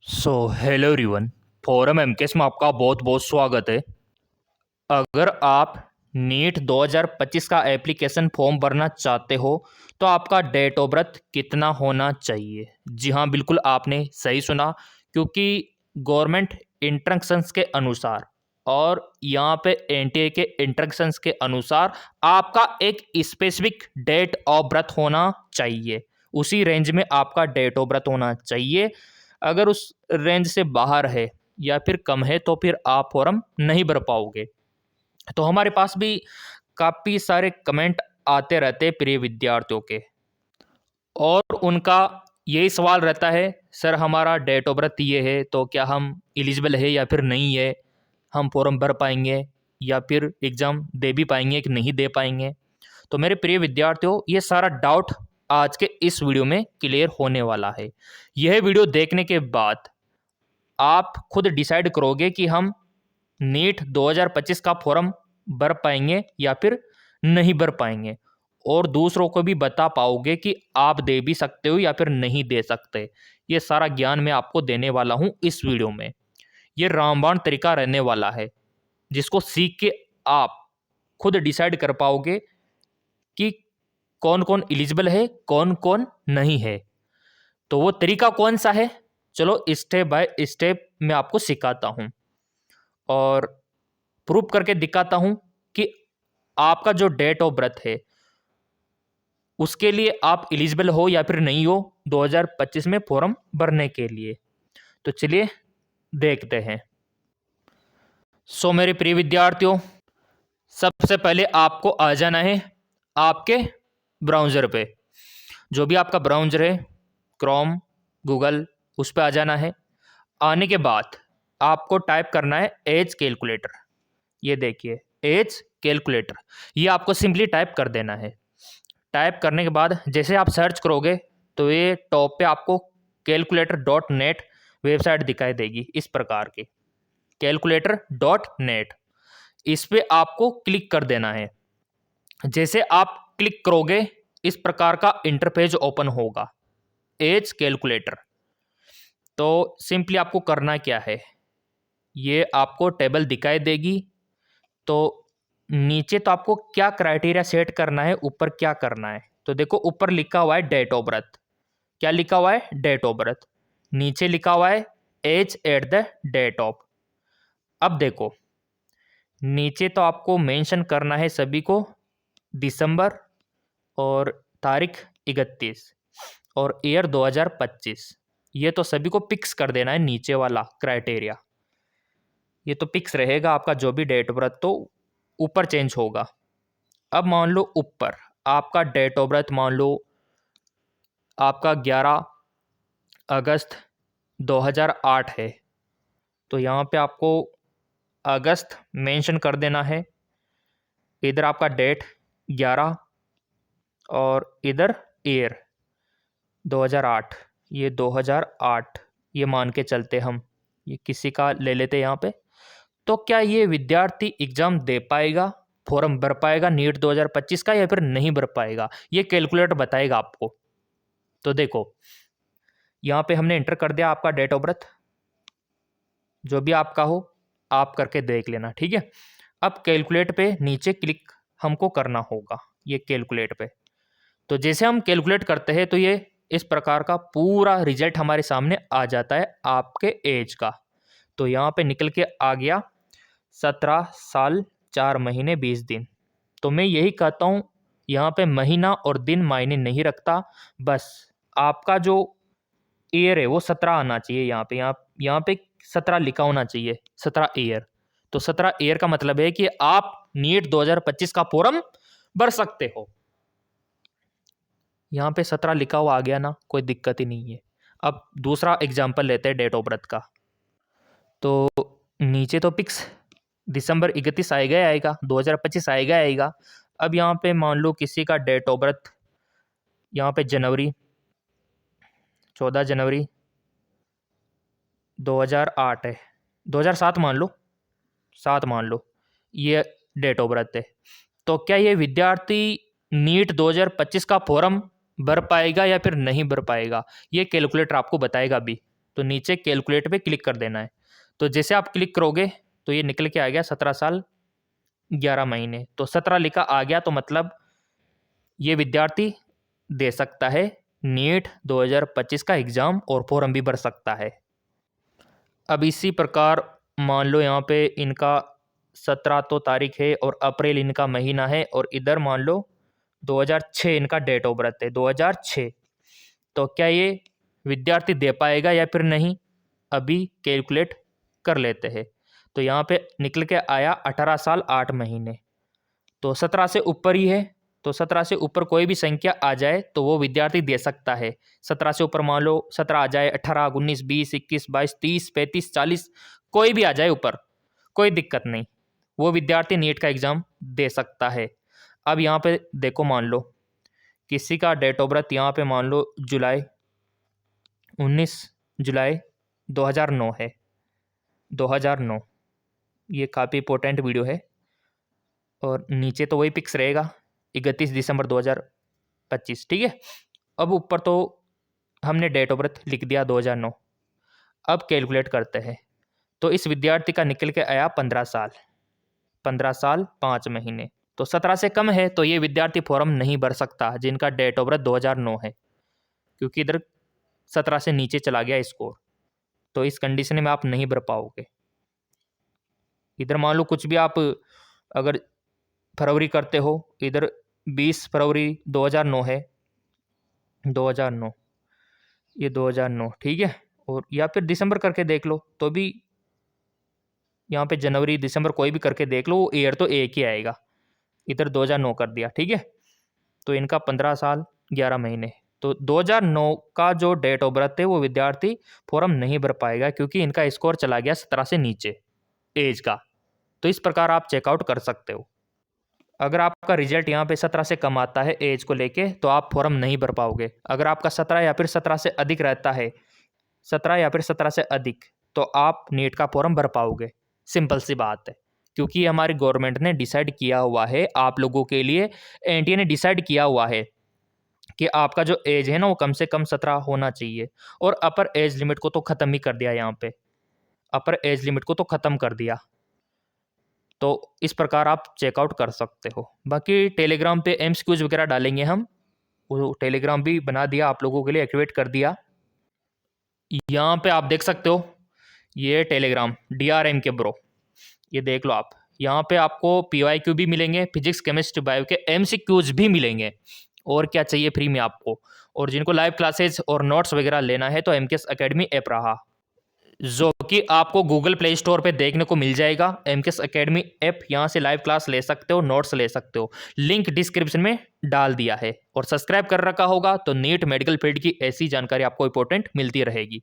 Hello everyone. Forum MKS में आपका बहुत बहुत स्वागत है। अगर आप नीट 2025 का एप्लीकेशन फॉर्म भरना चाहते हो तो आपका डेट ऑफ बर्थ कितना होना चाहिए? जी हाँ, बिल्कुल आपने सही सुना, क्योंकि गवर्नमेंट इंस्ट्रक्शंस के अनुसार और यहाँ पे एनटीए के इंस्ट्रक्शंस के अनुसार आपका एक स्पेसिफिक डेट ऑफ बर्थ होना चाहिए। उसी रेंज में आपका डेट ऑफ बर्थ होना चाहिए। अगर उस रेंज से बाहर है या फिर कम है तो फिर आप फॉर्म नहीं भर पाओगे। तो हमारे पास भी काफ़ी सारे कमेंट आते रहते हैं प्रिय विद्यार्थियों के, और उनका यही सवाल रहता है, सर हमारा डेट ऑफ बर्थ ये है तो क्या हम एलिजिबल है या फिर नहीं है, हम फॉर्म भर पाएंगे या फिर एग्ज़ाम दे भी पाएंगे कि नहीं दे पाएंगे। तो मेरे प्रिय विद्यार्थियों, ये सारा डाउट आज के इस वीडियो में क्लियर होने वाला है। यह वीडियो देखने के बाद आप खुद डिसाइड करोगे कि हम नीट 2025 का फॉर्म भर पाएंगे या फिर नहीं भर पाएंगे, और दूसरों को भी बता पाओगे कि आप दे भी सकते हो या फिर नहीं दे सकते। ये सारा ज्ञान मैं आपको देने वाला हूँ इस वीडियो में। ये रामबाण तरीका रहने वाला है, जिसको सीख के आप खुद डिसाइड कर पाओगे कि कौन कौन एलिजिबल है, कौन कौन नहीं है। तो वो तरीका कौन सा है, चलो स्टेप बाय स्टेप मैं आपको सिखाता हूँ और प्रूव करके दिखाता हूँ कि आपका जो डेट ऑफ बर्थ है उसके लिए आप एलिजिबल हो या फिर नहीं हो 2025 में फॉर्म भरने के लिए। तो चलिए देखते हैं। मेरे प्रिय विद्यार्थियों, सबसे पहले आपको आ जाना है आपके ब्राउज़र पे। जो भी आपका ब्राउज़र है, क्रोम, गूगल, उस पर आ जाना है। आने के बाद आपको टाइप करना है एज कैलकुलेटर। ये देखिए, एज कैलकुलेटर, ये आपको सिंपली टाइप कर देना है। टाइप करने के बाद जैसे आप सर्च करोगे तो ये टॉप पे आपको calculator.net वेबसाइट दिखाई देगी, इस प्रकार की calculator.net। इस पे आपको क्लिक कर देना है। जैसे आप क्लिक करोगे इस प्रकार का इंटरपेज ओपन होगा, एज कैलकुलेटर। तो सिंपली आपको करना क्या है, ये आपको टेबल दिखाई देगी। तो नीचे तो आपको क्या क्राइटेरिया सेट करना है, ऊपर क्या करना है। तो देखो, ऊपर लिखा हुआ है डेट ऑफ बर्थ। क्या लिखा हुआ है? Date of birth. नीचे लिखा हुआ है age at the date of. अब देखो, नीचे तो आपको मेंशन करना है सभी को दिसंबर और तारीख 31 और ईयर 2025। ये तो सभी को पिक्स कर देना है, नीचे वाला क्राइटेरिया ये तो पिक्स रहेगा आपका। जो भी डेट ऑफ बर्थ तो ऊपर चेंज होगा। अब मान लो ऊपर आपका डेट ऑफ बर्थ मान लो आपका 11 अगस्त 2008 है, तो यहाँ पे आपको अगस्त मेंशन कर देना है। इधर आपका डेट 11 और इधर ईयर 2008, ये 2008 ये मान के चलते हम, ये किसी का ले लेते यहाँ पे। तो क्या ये विद्यार्थी एग्ज़ाम दे पाएगा, फॉर्म भर पाएगा नीट 2025 का, या फिर नहीं भर पाएगा, ये कैलकुलेटर बताएगा आपको। तो देखो, यहाँ पे हमने इंटर कर दिया आपका डेट ऑफ बर्थ, जो भी आपका हो आप करके देख लेना, ठीक है। अब कैलकुलेट पे नीचे क्लिक हमको करना होगा, ये कैलकुलेट पे। तो जैसे हम कैलकुलेट करते हैं तो ये इस प्रकार का पूरा रिजल्ट हमारे सामने आ जाता है आपके एज का। तो यहाँ पे निकल के आ गया 17 साल 4 महीने 20 दिन। तो मैं यही कहता हूँ, यहाँ पे महीना और दिन मायने नहीं रखता, बस आपका जो ईयर है वो 17 आना चाहिए। यहाँ पे 17 लिखा होना चाहिए, 17 ईयर। तो 17 ईयर का मतलब है कि आप नीट 2025 का फॉर्म भर सकते हो। यहाँ पे 17 लिखा हुआ आ गया ना, कोई दिक्कत ही नहीं है। अब दूसरा एग्जाम्पल लेते हैं डेट ऑफ बर्थ का। तो नीचे तो पिक्स दिसंबर 31 आएगा ही आएगा, 2025 आएगा ही आएगा। अब यहाँ पे मान लो किसी का डेट ऑफ बर्थ यहाँ पे 14 जनवरी 2008 है, 2007 मान लो, 7 मान लो, ये डेट ऑफ बर्थ है। तो क्या ये विद्यार्थी नीट 2025 का फॉर्म भर पाएगा या फिर नहीं भर पाएगा, ये कैलकुलेटर आपको बताएगा भी। तो नीचे कैलकुलेट पे क्लिक कर देना है। तो जैसे आप क्लिक करोगे तो ये निकल के आ गया 17 साल 11 महीने। तो 17 लिखा आ गया, तो मतलब ये विद्यार्थी दे सकता है नीट 2025 का एग्ज़ाम और फॉर्म भी भर सकता है। अब इसी प्रकार मान लो यहाँ पे इनका 17 तो तारीख है और अप्रैल इनका महीना है, और इधर मान लो 2006 इनका डेट ऑफ बर्थ है, 2006। तो क्या ये विद्यार्थी दे पाएगा या फिर नहीं, अभी कैलकुलेट कर लेते हैं। तो यहाँ पे निकल के आया 18 साल 8 महीने। तो 17 से ऊपर ही है, तो 17 से ऊपर कोई भी संख्या आ जाए तो वो विद्यार्थी दे सकता है। 17 से ऊपर मान लो 17 आ जाए, 18, 19, 20, 21, 22, 30, 35, 40, कोई भी आ जाए ऊपर, कोई दिक्कत नहीं, वो विद्यार्थी नीट का एग्ज़ाम दे सकता है। अब यहाँ पे देखो, मान लो किसी का डेट ऑफ बर्थ यहाँ पे मान लो 19 जुलाई 2009 है, 2009, ये काफ़ी इंपॉर्टेंट वीडियो है। और नीचे तो वही पिक्स रहेगा 31 दिसंबर 2025, ठीक है। अब ऊपर तो हमने डेट ऑफ बर्थ लिख दिया 2009। अब कैलकुलेट करते हैं। तो इस विद्यार्थी का निकल के आया 15 साल, 15 साल 5 महीने। तो 17 से कम है तो ये विद्यार्थी फॉर्म नहीं भर सकता जिनका डेट ऑफ बर्थ 2009 है, क्योंकि इधर 17 से नीचे चला गया स्कोर। तो इस कंडीशन में आप नहीं भर पाओगे। इधर मान लो कुछ भी आप अगर फरवरी करते हो, इधर 20 फरवरी 2009 है, 2009, ये 2009, ठीक है। और या फिर दिसंबर करके देख लो तो भी, यहाँ पे जनवरी दिसंबर कोई भी करके देख लो, वो ईयर तो एक ही आएगा। इधर 2009 कर दिया, ठीक है। तो इनका 15 साल 11 महीने। तो 2009 का जो डेट ऑफ बर्थ है वो विद्यार्थी फॉर्म नहीं भर पाएगा, क्योंकि इनका स्कोर चला गया 17 से नीचे एज का। तो इस प्रकार आप चेकआउट कर सकते हो। अगर आपका रिजल्ट यहाँ पे 17 से कम आता है एज को लेके, तो आप फॉर्म नहीं भर पाओगे। अगर आपका 17 या फिर 17 से अधिक रहता है, 17 या फिर 17 से अधिक, तो आप नीट का फॉर्म भर पाओगे। सिंपल सी बात है, क्योंकि हमारी गवर्नमेंट ने डिसाइड किया हुआ है आप लोगों के लिए, एनटीए ने डिसाइड किया हुआ है कि आपका जो एज है ना वो कम से कम 17 होना चाहिए। और अपर एज लिमिट को तो ख़त्म ही कर दिया, यहाँ पे अपर एज लिमिट को तो ख़त्म कर दिया। तो इस प्रकार आप चेकआउट कर सकते हो। बाकी टेलीग्राम पे एमसीक्यूज वगैरह डालेंगे हम, वो टेलीग्राम भी बना दिया आप लोगों के लिए, एक्टिवेट कर दिया। यहाँ पे आप देख सकते हो, ये टेलीग्राम DRM के ब्रो, ये देख लो आप। यहाँ पे आपको PYQ भी मिलेंगे, फिजिक्स केमिस्ट्री बायो के एमसीक्यूज भी मिलेंगे। और क्या चाहिए फ्री में आपको। और जिनको लाइव क्लासेज और नोट्स वगैरह लेना है तो MKS अकेडमी ऐप रहा, जो कि आपको गूगल प्ले स्टोर पे देखने को मिल जाएगा। MKS अकेडमी ऐप, यहाँ से लाइव क्लास ले सकते हो, नोट्स ले सकते हो। लिंक डिस्क्रिप्शन में डाल दिया है। और सब्सक्राइब कर रखा होगा तो नीट मेडिकल फील्ड की ऐसी जानकारी आपको इंपॉर्टेंट मिलती रहेगी।